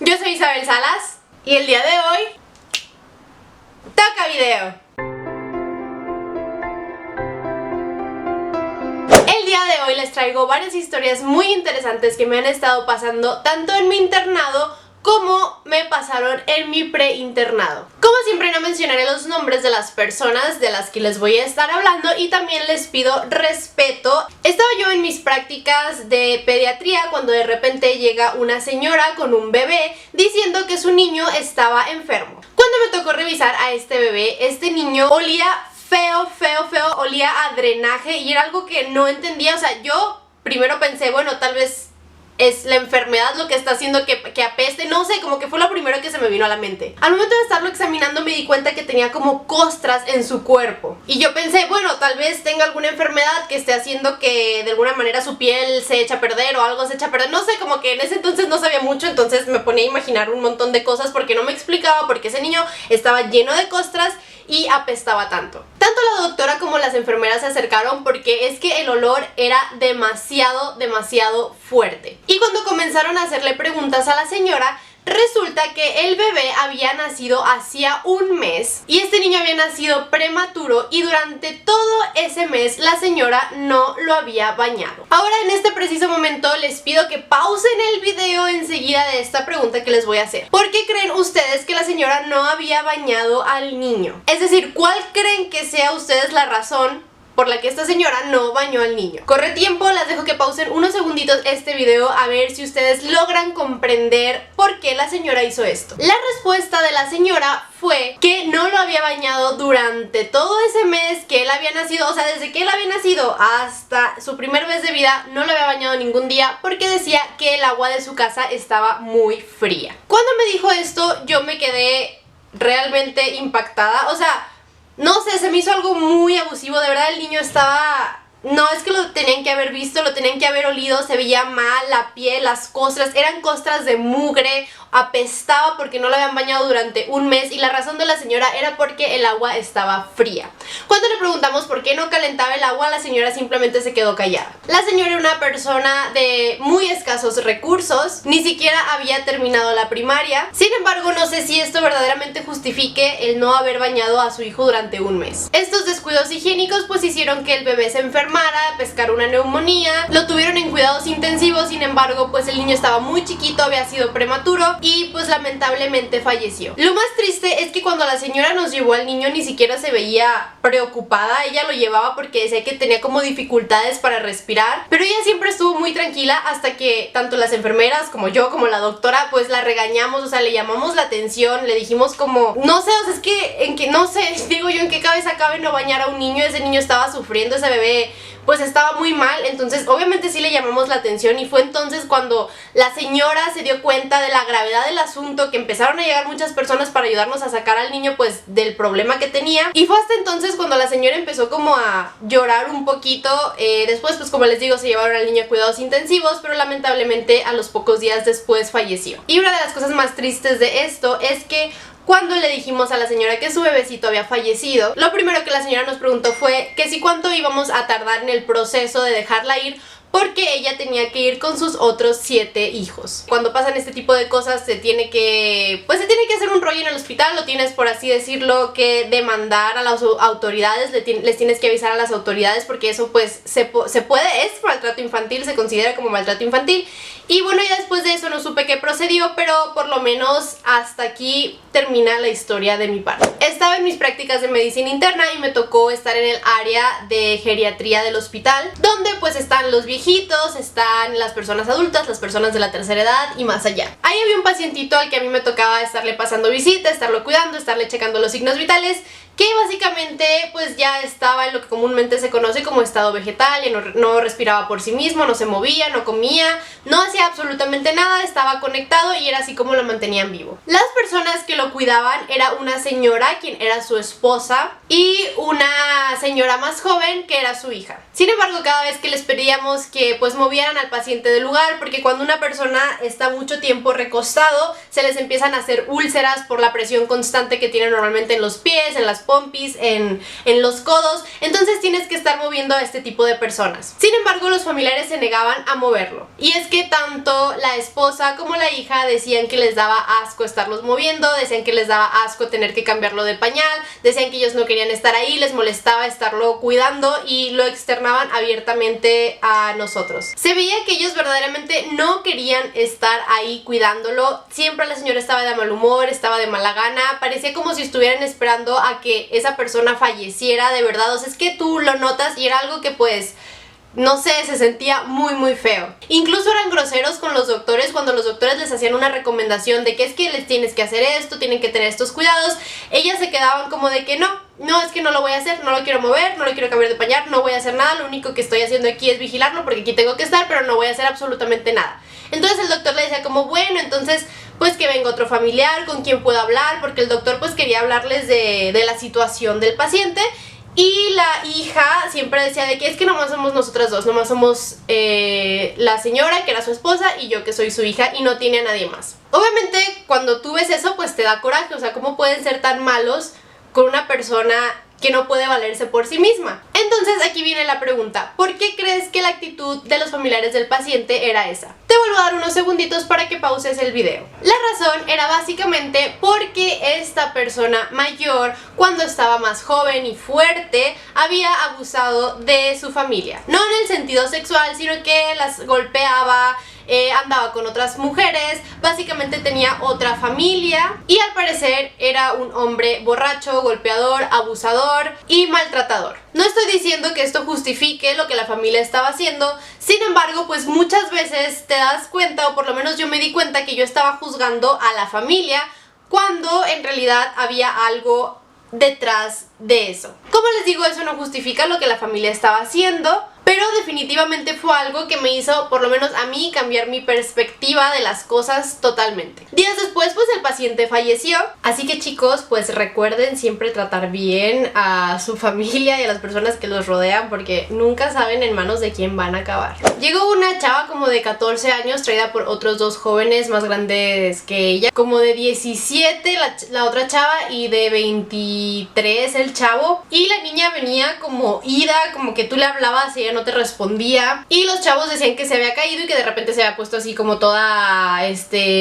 Yo soy Isabel Salas y el día de hoy toca video. El día de hoy les traigo varias historias muy interesantes que me han estado pasando tanto en mi internado como me pasaron en mi preinternado. Como siempre, no mencionaré los nombres de las personas de las que les voy a estar hablando y también les pido respeto. Estaba yo en mis prácticas de pediatría cuando de repente llega una señora con un bebé diciendo que su niño estaba enfermo. Cuando me tocó revisar a este bebé, este niño olía feo, olía a drenaje y era algo que no entendía. O sea, yo primero pensé, bueno, tal vez es la enfermedad lo que está haciendo que apeste, no sé, como que fue lo primero que se me vino a la mente. Al momento de estarlo examinando me di cuenta que tenía como costras en su cuerpo. Y yo pensé, bueno, tal vez tenga alguna enfermedad que esté haciendo que de alguna manera su piel se eche a perder o algo se eche a perder. No sé, como que en ese entonces no sabía mucho, entonces me ponía a imaginar un montón de cosas porque no me explicaba por qué ese niño estaba lleno de costras y apestaba tanto. Tanto la doctora como las enfermeras se acercaron porque es que el olor era demasiado fuerte. Y cuando comenzaron a hacerle preguntas a la señora, resulta que el bebé había nacido hacía un mes y este niño había nacido prematuro y durante todo ese mes la señora no lo había bañado. Ahora en este preciso momento les pido que pausen el video enseguida de esta pregunta que les voy a hacer. ¿Por qué creen ustedes que la señora no había bañado al niño? Es decir, ¿cuál creen que sea ustedes la razón por la que esta señora no bañó al niño? Corre tiempo, las dejo que pausen unos segunditos este video a ver si ustedes logran comprender por qué la señora hizo esto. La respuesta de la señora fue que no lo había bañado durante todo ese mes que él había nacido, o sea, desde que él había nacido hasta su primer mes de vida no lo había bañado ningún día porque decía que el agua de su casa estaba muy fría. Cuando me dijo esto yo me quedé realmente impactada, o sea, no sé, se me hizo algo muy abusivo, de verdad el niño estaba... No, es que lo tenían que haber visto, lo tenían que haber olido, se veía mal, la piel, las costras, eran costras de mugre, apestaba porque no lo habían bañado durante un mes y la razón de la señora era porque el agua estaba fría. Cuando le preguntamos por qué no calentaba el agua, la señora simplemente se quedó callada. La señora era una persona de muy escasos recursos, ni siquiera había terminado la primaria, sin embargo no sé si esto verdaderamente justifique el no haber bañado a su hijo durante un mes. Estos descuidos higiénicos pues hicieron que el bebé se enfermara, pescar una neumonía, lo tuvieron en cuidados intensivos, sin embargo pues el niño estaba muy chiquito, había sido prematuro y pues lamentablemente falleció. Lo más triste es que cuando la señora nos llevó al niño ni siquiera se veía preocupada, ella lo llevaba porque decía que tenía como dificultades para respirar, pero ella siempre estuvo muy tranquila hasta que tanto las enfermeras como yo, como la doctora, pues la regañamos, o sea, le llamamos la atención, le dijimos como, no sé, o sea, es que no sé, digo yo, en qué cabeza cabe no bañar a un niño, ese niño estaba sufriendo, ese bebé pues estaba muy mal, entonces obviamente sí le llamamos la atención y fue entonces cuando la señora se dio cuenta de la gravedad del asunto, que empezaron a llegar muchas personas para ayudarnos a sacar al niño pues del problema que tenía y fue hasta entonces cuando la señora empezó como a llorar un poquito. Después pues como les digo se llevaron al niño a cuidados intensivos, pero lamentablemente a los pocos días después falleció. Y una de las cosas más tristes de esto es que cuando le dijimos a la señora que su bebecito había fallecido, lo primero que la señora nos preguntó fue que si cuánto íbamos a tardar en el proceso de dejarla ir, porque ella tenía que ir con sus otros 7 hijos. Cuando pasan este tipo de cosas se tiene que hacer un rollo en el hospital, lo tienes por así decirlo que demandar a las autoridades, les tienes que avisar a las autoridades porque eso pues se puede, es maltrato infantil, se considera como maltrato infantil. Y bueno, ya después de eso no supe qué procedió, pero por lo menos hasta aquí termina la historia de mi parte. Estaba en mis prácticas de medicina interna y me tocó estar en el área de geriatría del hospital, donde pues están los viejitos, están las personas adultas, las personas de la tercera edad y más allá. Ahí había un pacientito al que a mí me tocaba estarle pasando visita, estarlo cuidando, estarle checando los signos vitales, que básicamente pues ya estaba en lo que comúnmente se conoce como estado vegetal, ya no respiraba por sí mismo, no se movía, no comía, no hacía absolutamente nada, estaba conectado y era así como lo mantenían vivo. Las personas que lo cuidaban era una señora, quien era su esposa, y una señora más joven que era su hija. Sin embargo, cada vez que les pedíamos que pues movieran al paciente del lugar, porque cuando una persona está mucho tiempo recostado, se les empiezan a hacer úlceras por la presión constante que tienen normalmente en los pies, en las pompis, en los codos, entonces tienes que estar moviendo a este tipo de personas. Sin embargo, los familiares se negaban a moverlo. Y es que tanto la esposa como la hija decían que les daba asco estarlos moviendo, decían que les daba asco tener que cambiarlo de pañal, decían que ellos no querían estar ahí, les molestaba estarlo cuidando y lo externaban abiertamente a nosotros. Se veía que ellos verdaderamente no querían estar ahí cuidándolo. Siempre la señora estaba de mal humor, estaba de mala gana, parecía como si estuvieran esperando a que esa persona falleciera, de verdad. O sea, es que tú lo notas y era algo que pues, no sé, se sentía muy feo. Incluso eran groseros con los doctores cuando los doctores les hacían una recomendación de que es que les tienes que hacer esto, tienen que tener estos cuidados. Ellas se quedaban como de que no, es que no lo voy a hacer, no lo quiero mover, no lo quiero cambiar de pañal, no voy a hacer nada, lo único que estoy haciendo aquí es vigilarlo porque aquí tengo que estar, pero no voy a hacer absolutamente nada. Entonces el doctor le decía como, bueno, entonces pues que venga otro familiar con quien pueda hablar, porque el doctor pues quería hablarles de la situación del paciente. Y la hija siempre decía de que es que nomás somos nosotras dos, nomás somos la señora que era su esposa y yo que soy su hija y no tiene a nadie más. Obviamente cuando tú ves eso pues te da coraje, o sea, ¿cómo pueden ser tan malos con una persona que no puede valerse por sí misma? Entonces aquí viene la pregunta, ¿por qué crees que la actitud de los familiares del paciente era esa? Te vuelvo a dar unos segunditos para que pauses el video. La razón era básicamente porque esta persona mayor, cuando estaba más joven y fuerte, había abusado de su familia. No en el sentido sexual, sino que las golpeaba, andaba con otras mujeres, básicamente tenía otra familia y al parecer era un hombre borracho, golpeador, abusador y maltratador. No estoy diciendo que esto justifique lo que la familia estaba haciendo, sin embargo, pues muchas veces te das cuenta, o por lo menos yo me di cuenta que yo estaba juzgando a la familia cuando en realidad había algo detrás de eso. Como les digo, eso no justifica lo que la familia estaba haciendo, pero definitivamente fue algo que me hizo, por lo menos a mí, cambiar mi perspectiva de las cosas totalmente. Días después, pues el paciente falleció, así que chicos, pues recuerden siempre tratar bien a su familia y a las personas que los rodean, porque nunca saben en manos de quién van a acabar. Llegó una chava como de 14 años, traída por otros dos jóvenes más grandes que ella, como de 17 la otra chava y de 23 el chavo, y la niña venía como ida, como que tú le hablabas y ella no te respondía, y los chavos decían que se había caído y que de repente se había puesto así como toda,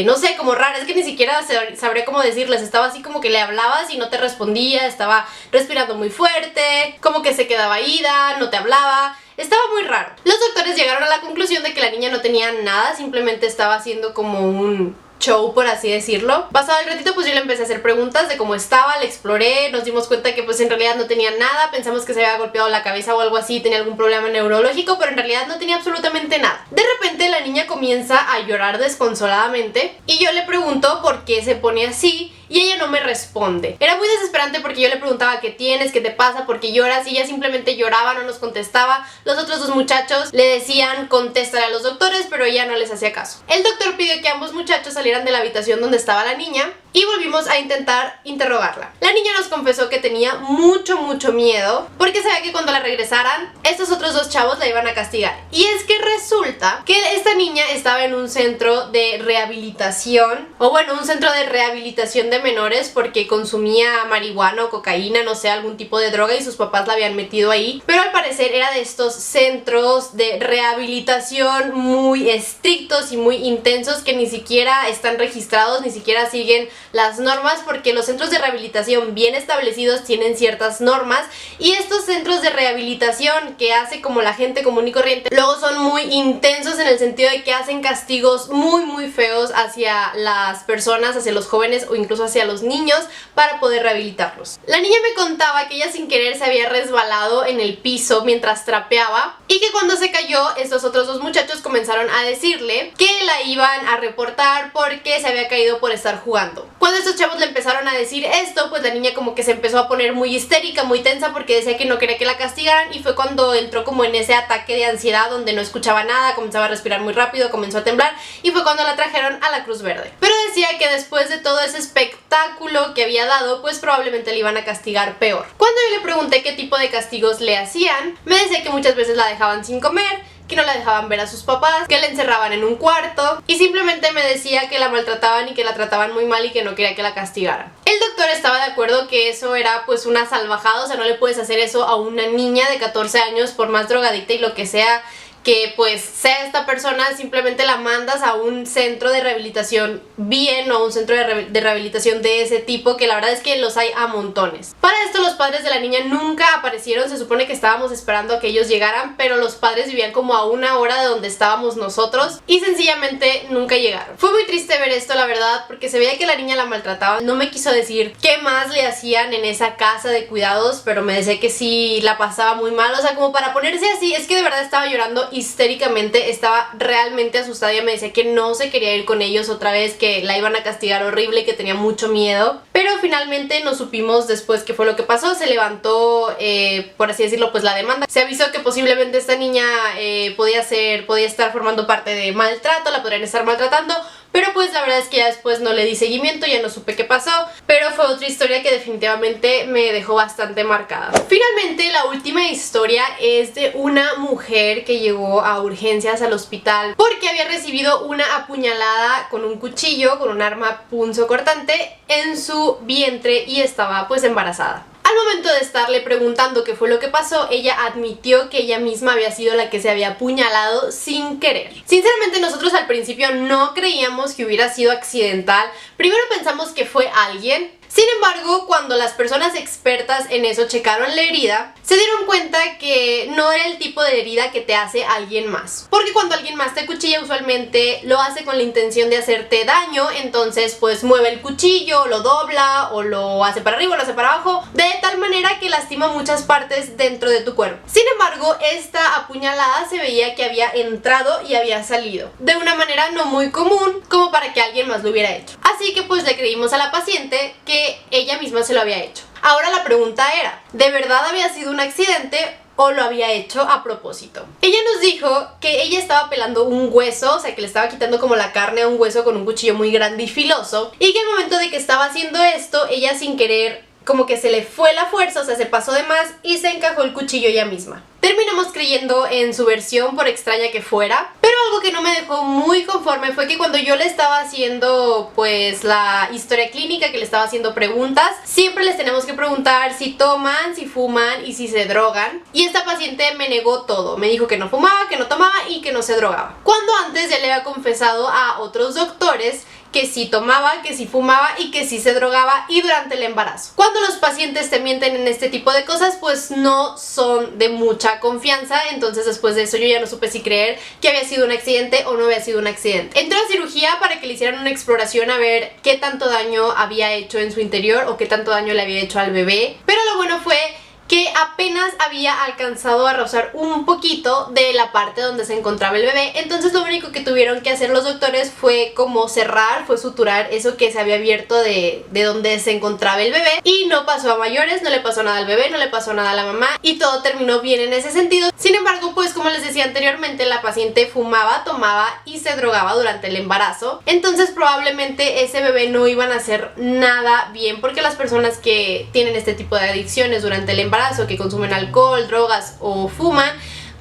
no sé, como rara. Es que ni siquiera sabría cómo decirles, estaba así como que le hablabas y no te respondía, estaba respirando muy fuerte, como que se quedaba ida, no te hablaba. Estaba muy raro. Los doctores llegaron a la conclusión de que la niña no tenía nada, simplemente estaba haciendo como un show, por así decirlo. Pasado el ratito, pues yo le empecé a hacer preguntas de cómo estaba, le exploré, nos dimos cuenta que pues en realidad no tenía nada, pensamos que se había golpeado la cabeza o algo así, tenía algún problema neurológico, pero en realidad no tenía absolutamente nada. De repente la niña comienza a llorar desconsoladamente y yo le pregunto por qué se pone así y ella no me responde. Era muy desesperante porque yo le preguntaba qué tienes, qué te pasa, por qué lloras, y ella simplemente lloraba, no nos contestaba. Los otros dos muchachos le decían contéstale a los doctores, pero ella no les hacía caso. El doctor pidió que ambos muchachos salieran de la habitación donde estaba la niña y volvimos a intentar interrogarla. La niña nos confesó que tenía mucho miedo porque sabía que cuando la regresaran estos otros dos chavos la iban a castigar. Y es que resulta que esta niña estaba en un centro de rehabilitación, o bueno, un centro de rehabilitación de menores, porque consumía marihuana o cocaína, no sé, algún tipo de droga, y sus papás la habían metido ahí. Pero al parecer era de estos centros de rehabilitación muy estrictos y muy intensos que ni siquiera están registrados, ni siquiera siguen las normas, porque los centros de rehabilitación bien establecidos tienen ciertas normas, y estos centros de rehabilitación que hace como la gente común y corriente luego son muy intensos en el sentido de que hacen castigos muy feos hacia las personas, hacia los jóvenes o incluso hacia los niños para poder rehabilitarlos. La niña me contaba que ella sin querer se había resbalado en el piso mientras trapeaba y que cuando se cayó estos otros dos muchachos comenzaron a decirle que la iban a reportar porque se había caído por estar jugando. Cuando estos chavos le empezaron a decir esto, pues la niña como que se empezó a poner muy histérica, muy tensa, porque decía que no quería que la castigaran, y fue cuando entró como en ese ataque de ansiedad donde no escuchaba nada, comenzaba a respirar muy rápido, comenzó a temblar, y fue cuando la trajeron a la Cruz Verde. Pero decía que después de todo ese espectáculo que había dado, pues probablemente le iban a castigar peor. Cuando yo le pregunté qué tipo de castigos le hacían, me decía que muchas veces la dejaban sin comer, que no la dejaban ver a sus papás, que la encerraban en un cuarto y simplemente me decía que la maltrataban y que la trataban muy mal y que no quería que la castigaran. El doctor estaba de acuerdo que eso era pues una salvajada, o sea, no le puedes hacer eso a una niña de 14 años por más drogadicta y lo que sea que pues sea esta persona, simplemente la mandas a un centro de rehabilitación bien o a un centro de rehabilitación de ese tipo, que la verdad es que los hay a montones. Para esto los padres de la niña nunca aparecieron, se supone que estábamos esperando a que ellos llegaran, pero los padres vivían como a 1 hora de donde estábamos nosotros y sencillamente nunca llegaron. Fue muy triste ver esto, la verdad, porque se veía que la niña la maltrataban. No me quiso decir qué más le hacían en esa casa de cuidados, pero me decía que sí la pasaba muy mal, o sea, como para ponerse así, es que de verdad estaba llorando histéricamente, estaba realmente asustada. Ella me decía que no se quería ir con ellos otra vez, que la iban a castigar horrible, que tenía mucho miedo, pero finalmente nos supimos después qué fue lo que pasó. Se levantó, por así decirlo, pues la demanda. Se avisó que posiblemente esta niña podía estar formando parte de maltrato, la podrían estar maltratando, pero pues la verdad es que ya después no le di seguimiento, ya no supe qué pasó, pero fue otra historia que definitivamente me dejó bastante marcada. Finalmente, la última historia es de una mujer que llegó a urgencias al hospital porque había recibido una apuñalada con un cuchillo, con un arma punzocortante en su vientre y estaba pues embarazada. Al momento de estarle preguntando qué fue lo que pasó, ella admitió que ella misma había sido la que se había apuñalado sin querer. Sinceramente, nosotros al principio no creíamos que hubiera sido accidental. Primero pensamos que fue alguien. Sin embargo, cuando las personas expertas en eso checaron la herida, se dieron cuenta que no era el tipo de herida que te hace alguien más. Porque cuando alguien más te cuchilla, usualmente lo hace con la intención de hacerte daño, entonces pues mueve el cuchillo, lo dobla, o lo hace para arriba, o lo hace para abajo, de tal manera que lastima muchas partes dentro de tu cuerpo. Sin embargo, esta apuñalada se veía que había entrado y había salido de una manera no muy común, como para que alguien más lo hubiera hecho. Así que pues le creímos a la paciente que ella misma se lo había hecho. Ahora la pregunta era, ¿de verdad había sido un accidente o lo había hecho a propósito? Ella nos dijo que ella estaba pelando un hueso, o sea que le estaba quitando como la carne a un hueso con un cuchillo muy grande y filoso, y que al momento de que estaba haciendo esto, ella sin querer como que se le fue la fuerza, o sea, se pasó de más y se encajó el cuchillo ella misma. Terminamos creyendo en su versión, por extraña que fuera, pero algo que no me dejó muy conforme fue que cuando yo le estaba haciendo pues la historia clínica, que le estaba haciendo preguntas, siempre les tenemos que preguntar si toman, si fuman y si se drogan, y esta paciente me negó todo. Me dijo que no fumaba, que no tomaba y que no se drogaba, cuando antes ya le había confesado a otros doctores que sí tomaba, que sí fumaba y que sí se drogaba, y durante el embarazo. Cuando los pacientes te mienten en este tipo de cosas, pues no son de mucha confianza. Entonces después de eso yo ya no supe si creer que había sido un accidente o no había sido un accidente. Entró a cirugía para que le hicieran una exploración a ver qué tanto daño había hecho en su interior o qué tanto daño le había hecho al bebé, pero lo bueno fue que apenas había alcanzado a rozar un poquito de la parte donde se encontraba el bebé. Entonces lo único que tuvieron que hacer los doctores fue como cerrar, fue suturar eso que se había abierto de donde se encontraba el bebé, y no pasó a mayores, no le pasó nada al bebé, no le pasó nada a la mamá y todo terminó bien en ese sentido. Sin embargo, pues como les decía anteriormente, la paciente fumaba, tomaba y se drogaba durante el embarazo, entonces probablemente ese bebé no iba a hacer nada bien, porque las personas que tienen este tipo de adicciones durante el embarazo, que consumen alcohol, drogas o fuman,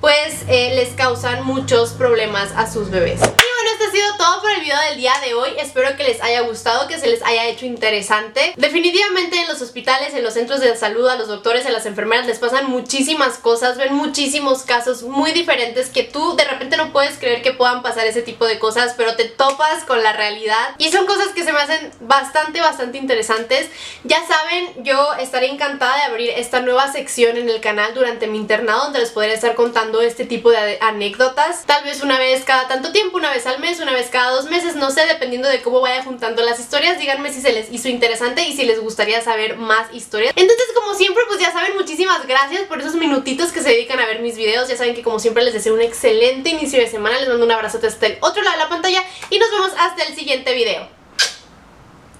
pues les causan muchos problemas a sus bebés. Y bueno, esto ha sido todo por el video del día de hoy. Espero que les haya gustado, que se les haya hecho interesante. Definitivamente en los hospitales, en los centros de salud, a los doctores, a las enfermeras les pasan muchísimas cosas, ven muchísimos casos muy diferentes que tú de repente no puedes creer que puedan pasar ese tipo de cosas, pero te topas con la realidad y son cosas que se me hacen bastante interesantes. Ya saben, yo estaré encantada de abrir esta nueva sección en el canal durante mi internado, donde les podré estar contando este tipo de anécdotas, tal vez una vez cada tanto tiempo, una vez al mes, una vez cada 2 meses, no sé, dependiendo de cómo vaya juntando las historias. Díganme si se les hizo interesante y si les gustaría saber más historias. Entonces, como siempre, pues ya saben, muchísimas gracias por esos minutitos que se dedican a ver mis videos. Ya saben que como siempre les deseo un excelente inicio de semana, les mando un abrazote hasta el otro lado de la pantalla y nos vemos hasta el siguiente video.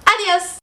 ¡Adiós!